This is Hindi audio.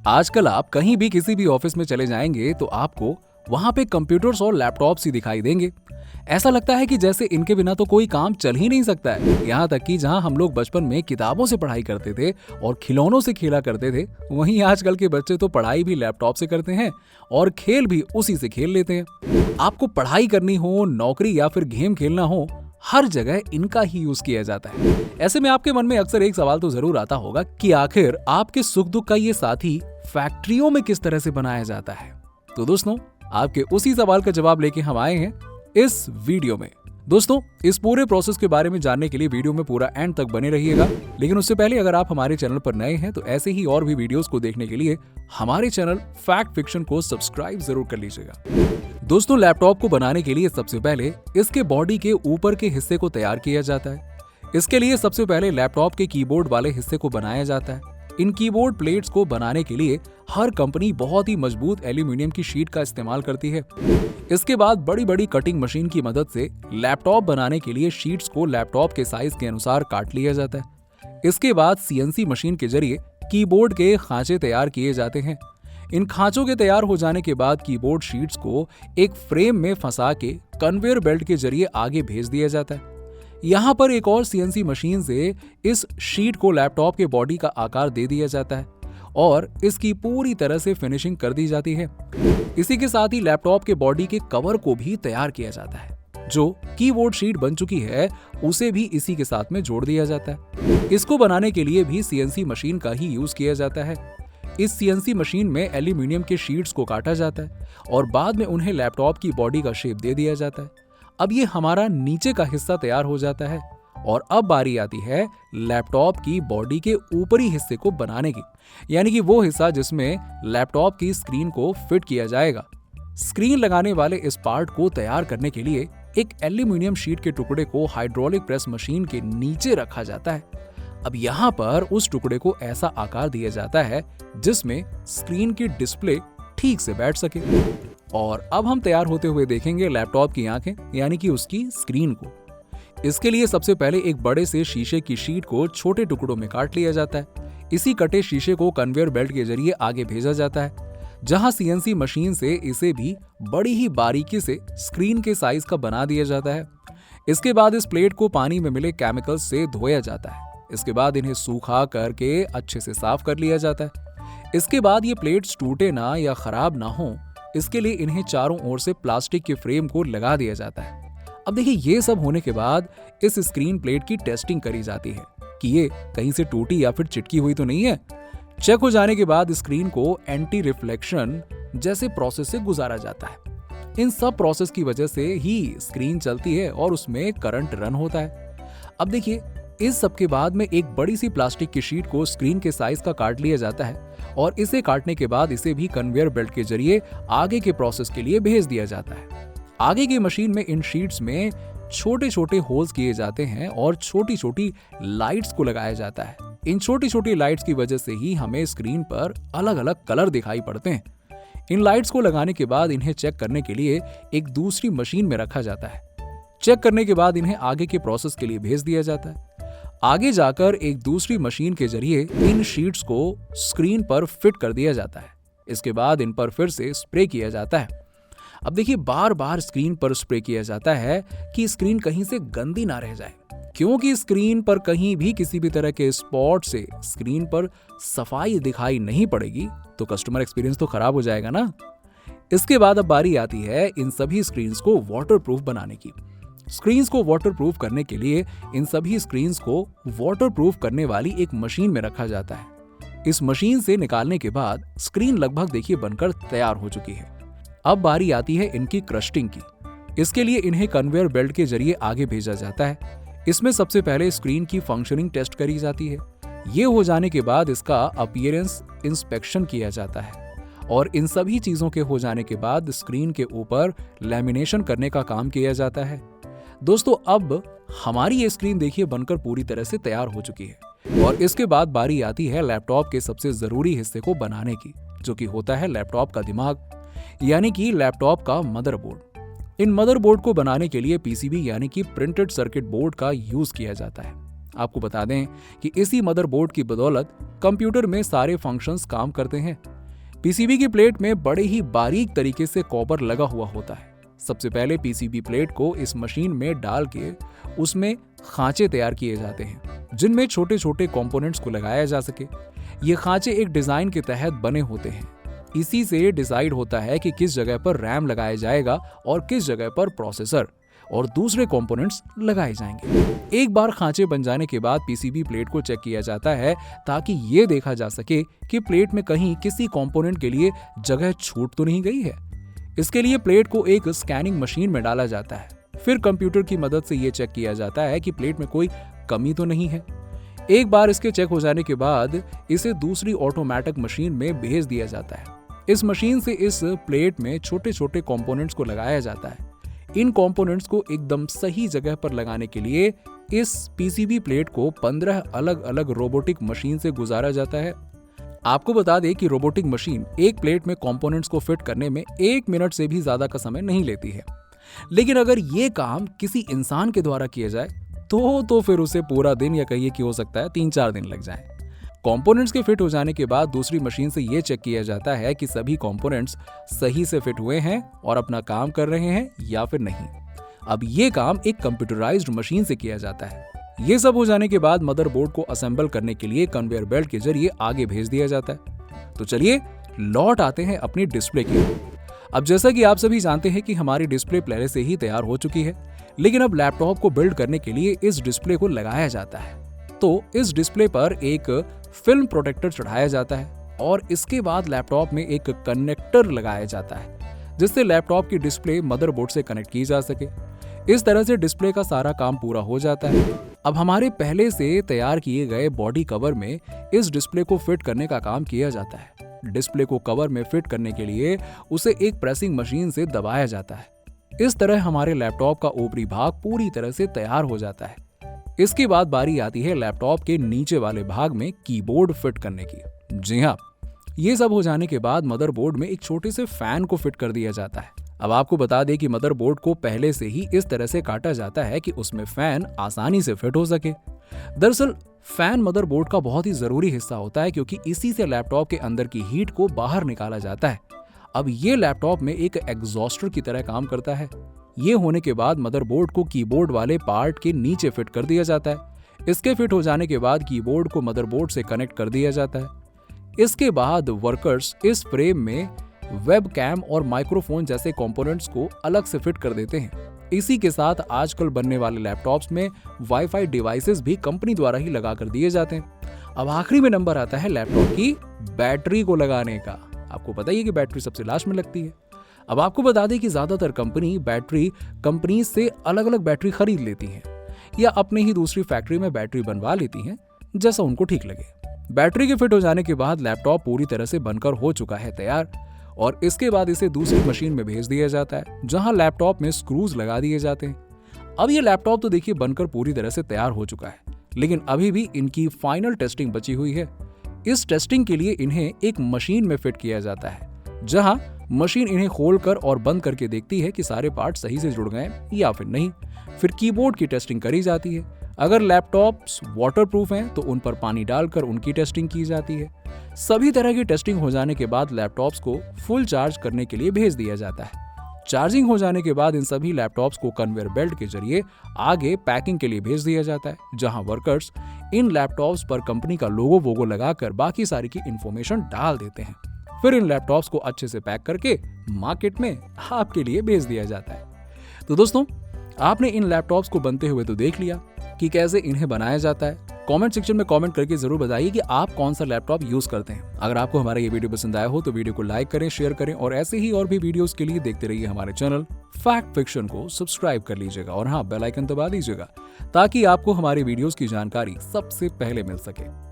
आजकल आप कहीं भी किसी भी ऑफिस में चले जाएंगे तो आपको वहां पे कंप्यूटर्स और लैपटॉप्स ही दिखाई देंगे। ऐसा लगता है कि जैसे इनके बिना तो कोई काम चल ही नहीं सकता है। यहाँ तक कि जहाँ हम लोग बचपन में किताबों से पढ़ाई करते थे और खिलौनों से खेला करते थे, वहीं आजकल के बच्चे तो पढ़ाई भी लैपटॉप से करते हैं और खेल भी उसी से खेल लेते हैं। आपको पढ़ाई करनी हो, नौकरी या फिर गेम खेलना हो, हर जगह इनका ही यूज किया जाता है। ऐसे में आपके मन में अक्सर एक सवाल तो जरूर आता होगा कि आखिर आपके सुख दुख का ये साथी फैक्ट्रियों में किस तरह से बनाया जाता है। तो दोस्तों, आपके उसी सवाल का जवाब लेके हम आए हैं इस वीडियो में। दोस्तों, इस पूरे प्रोसेस के बारे में जानने के लिए वीडियो में पूरा एंड तक बने रहिएगा। लेकिन उससे पहले अगर आप हमारे चैनल पर नए हैं तो ऐसे ही और भी वीडियोस को देखने के लिए हमारे चैनल फैक्ट फिक्शन को सब्सक्राइब जरूर कर लीजिएगा। दोस्तों, लैपटॉप को बनाने के लिए सबसे पहले इसके बॉडी के ऊपर के हिस्से को तैयार किया जाता है। इसके लिए सबसे पहले लैपटॉप के कीबोर्ड वाले हिस्से को बनाया जाता है। इन कीबोर्ड प्लेट्स को बनाने के लिए हर कंपनी बहुत ही मजबूत एल्यूमिनियम की शीट का इस्तेमाल करती है। इसके बाद बड़ी बड़ी कटिंग मशीन की मदद से लैपटॉप बनाने के लिए शीट्स को लैपटॉप के साइज के अनुसार काट लिया जाता है। इसके बाद सीएनसी मशीन के जरिए कीबोर्ड के खांचे तैयार किए जाते हैं। इन खांचों के तैयार हो जाने के बाद कीबोर्ड शीट्स को एक फ्रेम में फंसा के कन्वेयर बेल्ट के जरिए आगे भेज दिया जाता है। यहाँ पर एक और सीएनसी मशीन से इस शीट को लैपटॉप के बॉडी का आकार दे दिया जाता है और इसकी पूरी तरह से फिनिशिंग कर दी जाती है। इसी के साथ ही लैपटॉप के बॉडी के कवर को भी तैयार किया जाता है। जो कीबोर्ड शीट बन चुकी है उसे भी इसी के साथ में जोड़ दिया जाता है। इसको बनाने के लिए भी सीएनसी मशीन का ही यूज किया जाता है। इस सीएनसी मशीन में एल्यूमिनियम के शीट्स को काटा जाता है और बाद में उन्हें लैपटॉप की बॉडी का शेप दे दिया जाता है। अब ये हमारा नीचे का हिस्सा तैयार हो जाता है और अब बारी आती है लैपटॉप की बॉडी के ऊपरी हिस्से को बनाने की, यानी कि वो हिस्सा जिसमें लैपटॉप की स्क्रीन को फिट किया जाएगा। स्क्रीन लगाने वाले इस पार्ट को तैयार करने के लिए एक एल्यूमिनियम शीट के टुकड़े को हाइड्रोलिक प्रेस मशीन के नीचे रखा जाता है। अब यहाँ पर उस टुकड़े को ऐसा आकार दिया जाता है जिसमें स्क्रीन की डिस्प्ले ठीक से बैठ सके। और अब हम तैयार होते हुए देखेंगे लैपटॉप की आंखें, यानी कि उसकी स्क्रीन को। इसके लिए सबसे पहले एक बड़े से शीशे की शीट को छोटे टुकड़ों में काट लिया जाता है। इसी कटे शीशे को कन्वेयर बेल्ट के जरिए आगे भेजा जाता है, जहां सीएनसी मशीन से इसे भी बड़ी ही बारीकी से स्क्रीन के साइज का बना दिया जाता है। इसके बाद इस प्लेट को पानी में मिले केमिकल से धोया जाता है। इसके बाद इन्हें सूखा करके अच्छे से साफ कर लिया जाता है। इसके बाद ये प्लेट्स टूटे ना या खराब ना हो, इसके लिए इन्हें चारों ओर से प्लास्टिक के फ्रेम को लगा दिया जाता है। अब देखिए, ये सब होने के बाद इस स्क्रीन प्लेट की टेस्टिंग करी जाती है कि ये कहीं से टूटी या फिर चिटकी हुई तो नहीं है। चेक हो जाने के बाद स्क्रीन को एंटी रिफ्लेक्शन जैसे प्रोसेस से गुजारा जाता है। इन सब प्रोसेस की वजह से ही स्क्रीन चलती है और उसमें करंट रन होता है। अब देखिए, इस सब के बाद में एक बड़ी सी प्लास्टिक की शीट को स्क्रीन के साइज का काट लिया जाता है और इसे काटने के बाद इसे भी कन्वेयर बेल्ट के जरिए आगे के प्रोसेस के लिए भेज दिया जाता है। आगे की मशीन में इन शीट्स में छोटे छोटे होल्स किए जाते हैं और छोटी छोटी लाइट्स को लगाया जाता है। इन छोटी छोटी लाइट्स की वजह से ही हमें स्क्रीन पर अलग अलग कलर दिखाई पड़ते हैं। इन लाइट्स को लगाने के बाद इन्हें चेक करने के लिए एक दूसरी मशीन में रखा जाता है। चेक करने के बाद इन्हें आगे के प्रोसेस के लिए भेज दिया जाता है। आगे जाकर एक दूसरी मशीन के जरिए इन शीट्स को स्क्रीन पर फिट कर दिया जाता है। इसके बाद इन पर फिर से स्प्रे किया जाता है। अब देखिए, बार बार स्क्रीन पर स्प्रे किया जाता है कि स्क्रीन कहीं से गंदी ना रह जाए, क्योंकि स्क्रीन पर कहीं भी किसी भी तरह के स्पॉट से स्क्रीन पर सफाई दिखाई नहीं पड़ेगी तो कस्टमर एक्सपीरियंस तो खराब हो जाएगा ना। इसके बाद अब बारी आती है इन सभी स्क्रीन्स को वाटरप्रूफ बनाने की। स्क्रीन्स को वाटरप्रूफ करने के लिए इन सभी स्क्रीन्स को वाटरप्रूफ करने वाली एक मशीन में रखा जाता है। इस मशीन से निकालने के बाद स्क्रीन लगभग देखिए बनकर तैयार हो चुकी है। अब बारी आती है इनकी क्रस्टिंग की। इसके लिए इन्हें कन्वेयर बेल्ट के जरिए आगे भेजा जाता है। इसमें सबसे पहले स्क्रीन की फंक्शनिंग टेस्ट करी जाती है। ये हो जाने के बाद इसका अपीयरेंस इंस्पेक्शन किया जाता है और इन सभी चीजों के हो जाने के बाद स्क्रीन के ऊपर लैमिनेशन करने का काम किया जाता है। दोस्तों, अब हमारी ये स्क्रीन देखिए बनकर पूरी तरह से तैयार हो चुकी है और इसके बाद बारी आती है लैपटॉप के सबसे जरूरी हिस्से को बनाने की, जो कि होता है लैपटॉप का दिमाग, यानी कि लैपटॉप का मदरबोर्ड। इन मदरबोर्ड को बनाने के लिए पीसीबी यानी कि प्रिंटेड सर्किट बोर्ड का यूज किया जाता है। आपको बता दें कि इसी मदरबोर्ड की बदौलत कंप्यूटर में सारे फंक्शंस काम करते हैं। पीसीबी की प्लेट में बड़े ही बारीक तरीके से कॉपर लगा हुआ होता है। सबसे पहले पीसीबी प्लेट को इस मशीन में डाल के उसमें खांचे तैयार किए जाते हैं, जिनमें छोटे छोटे कंपोनेंट्स को लगाया जा सके। ये खांचे एक डिजाइन के तहत बने होते हैं। इसी से डिसाइड होता है कि किस जगह पर रैम लगाया जाएगा और किस जगह पर प्रोसेसर और दूसरे कंपोनेंट्स लगाए जाएंगे। एक बार खांचे बन जाने के बाद पीसीबी प्लेट को चेक किया जाता है ताकि ये देखा जा सके कि प्लेट में कहीं किसी कंपोनेंट के लिए जगह छूट तो नहीं गई है। इसके लिए प्लेट को एक स्कैनिंग मशीन में डाला जाता है। फिर कंप्यूटर की मदद से ये चेक किया जाता है कि प्लेट में कोई कमी तो नहीं है। एक बार इसके चेक हो जाने के बाद इसे दूसरी ऑटोमेटिक मशीन में भेज दिया जाता है। इस मशीन से इस प्लेट में छोटे छोटे कंपोनेंट्स को लगाया जाता है। इन कंपोनेंट्स को एकदम सही जगह पर लगाने के लिए इस पीसीबी प्लेट को 15 अलग अलग रोबोटिक मशीन से गुजारा जाता है। आपको बता दें कि रोबोटिक मशीन एक प्लेट में कंपोनेंट्स को फिट करने में 1 मिनट से भी ज्यादा का समय नहीं लेती है। लेकिन अगर ये काम किसी इंसान के द्वारा किया जाए तो फिर उसे पूरा दिन या कहिए कि हो सकता है 3-4 दिन लग जाए। कंपोनेंट्स के फिट हो जाने के बाद दूसरी मशीन से यह चेक किया जाता है कि सभी कंपोनेंट्स सही से फिट हुए हैं और अपना काम कर रहे हैं या फिर नहीं। अब ये काम एक कंप्यूटराइज्ड मशीन से किया जाता है। ये सब हो जाने के बाद मदरबोर्ड को असेंबल करने के लिए कन्वेयर बेल्ट के जरिए आगे भेज दिया जाता है। तो चलिए लौट आते हैं अपनी डिस्प्ले की। अब जैसा कि आप सभी जानते हैं कि हमारी डिस्प्ले पहले से ही तैयार हो चुकी है, लेकिन अब लैपटॉप को बिल्ड करने के लिए इस डिस्प्ले को लगाया जाता है। तो इस डिस्प्ले पर एक फिल्म प्रोटेक्टर चढ़ाया जाता है और इसके बाद लैपटॉप में एक कनेक्टर लगाया जाता है, जिससे लैपटॉप की डिस्प्ले मदरबोर्ड से कनेक्ट की जा सके। इस तरह से डिस्प्ले का सारा काम पूरा हो जाता है। अब हमारे पहले से तैयार किए गए बॉडी कवर में इस डिस्प्ले को फिट करने का काम किया जाता है। डिस्प्ले को कवर में फिट करने के लिए उसे एक प्रेसिंग मशीन से दबाया जाता है। इस तरह हमारे लैपटॉप का ऊपरी भाग पूरी तरह से तैयार हो जाता है। इसके बाद बारी आती है लैपटॉप के नीचे वाले भाग में कीबोर्ड फिट करने की। जी हाँ, ये सब हो जाने के बाद मदरबोर्ड में एक छोटे से फैन को फिट कर दिया जाता है। अब आपको बता दें कि मदरबोर्ड को पहले से ही इस तरह से काटा जाता है कि उसमें फैन आसानी से फिट हो सके। दरअसल फैन मदरबोर्ड का बहुत ही जरूरी हिस्सा होता है, क्योंकि इसी से लैपटॉप के अंदर की हीट को बाहर निकाला जाता है। अब ये लैपटॉप में एक एग्जॉस्टर की तरह काम करता है। ये होने के बाद मदरबोर्ड को कीबोर्ड वाले पार्ट के नीचे फिट कर दिया जाता है। इसके फिट हो जाने के बाद कीबोर्ड को मदरबोर्ड से कनेक्ट कर दिया जाता है। इसके बाद वर्कर्स इस फ्रेम में वेब कैम और माइक्रोफोन जैसे कंपोनेंट्स को अलग से फिट कर देते हैं। इसी के साथ आजकल बनने वाले लैपटॉप्स में वाईफाई डिवाइसेस भी कंपनी द्वारा ही लगा कर दिए जाते हैं। अब आखिरी में नंबर आता है लैपटॉप की बैटरी को लगाने का। आपको पता ही है कि बैटरी सबसे लास्ट में लगती है। अब आपको बता दें कि ज्यादातर कंपनी से अलग अलग बैटरी खरीद लेती हैं या अपने ही दूसरी फैक्ट्री में बैटरी बनवा लेती हैं, जैसा उनको ठीक लगे। बैटरी के फिट हो जाने के बाद लैपटॉप पूरी तरह से बनकर हो चुका है तैयार, और इसके बाद इसे दूसरी मशीन में भेज दिया जाता है, जहां लैपटॉप में स्क्रूज लगा दिए जाते हैं। अब ये लैपटॉप तो देखिए बनकर पूरी तरह से तैयार हो चुका है, लेकिन अभी भी इनकी फाइनल टेस्टिंग बची हुई है। इस टेस्टिंग के लिए इन्हें एक मशीन में फिट किया जाता है, जहां मशीन इन्हें खोलकर और बंद करके देखती है कि सारे पार्ट सही से जुड़ गए या फिर नहीं। फिर कीबोर्ड की टेस्टिंग करी जाती है। अगर लैपटॉप्स वाटरप्रूफ हैं तो उन पर पानी डालकर उनकी टेस्टिंग की जाती है। सभी तरह की टेस्टिंग हो जाने के बाद लैपटॉप्स को फुल चार्ज करने के लिए भेज दिया जाता है। चार्जिंग हो जाने के बाद इन सभी लैपटॉप्स को कन्वेयर बेल्ट के जरिए आगे पैकिंग के लिए भेज दिया जाता है, जहां वर्कर्स इन लैपटॉप्स पर कंपनी का लोगो लगाकर बाकी सारी की इंफॉर्मेशन डाल देते हैं। फिर इन लैपटॉप्स को अच्छे से पैक करके मार्केट में आपके लिए भेज दिया जाता है। तो दोस्तों, आपने इन लैपटॉप्स को बनते हुए तो देख लिया कि कैसे इन्हें बनाया जाता है। कमेंट सेक्शन में कमेंट करके जरूर बताइए कि आप कौन सा लैपटॉप यूज करते हैं। अगर आपको हमारा ये वीडियो पसंद आया हो तो वीडियो को लाइक करें, शेयर करें, और ऐसे ही और भी वीडियोस के लिए देखते रहिए हमारे चैनल फैक्ट फिक्शन को सब्सक्राइब कर लीजिएगा, और हाँ, बेल आइकन दबा दीजिएगा ताकि आपको हमारे वीडियोस की जानकारी सबसे पहले मिल सके।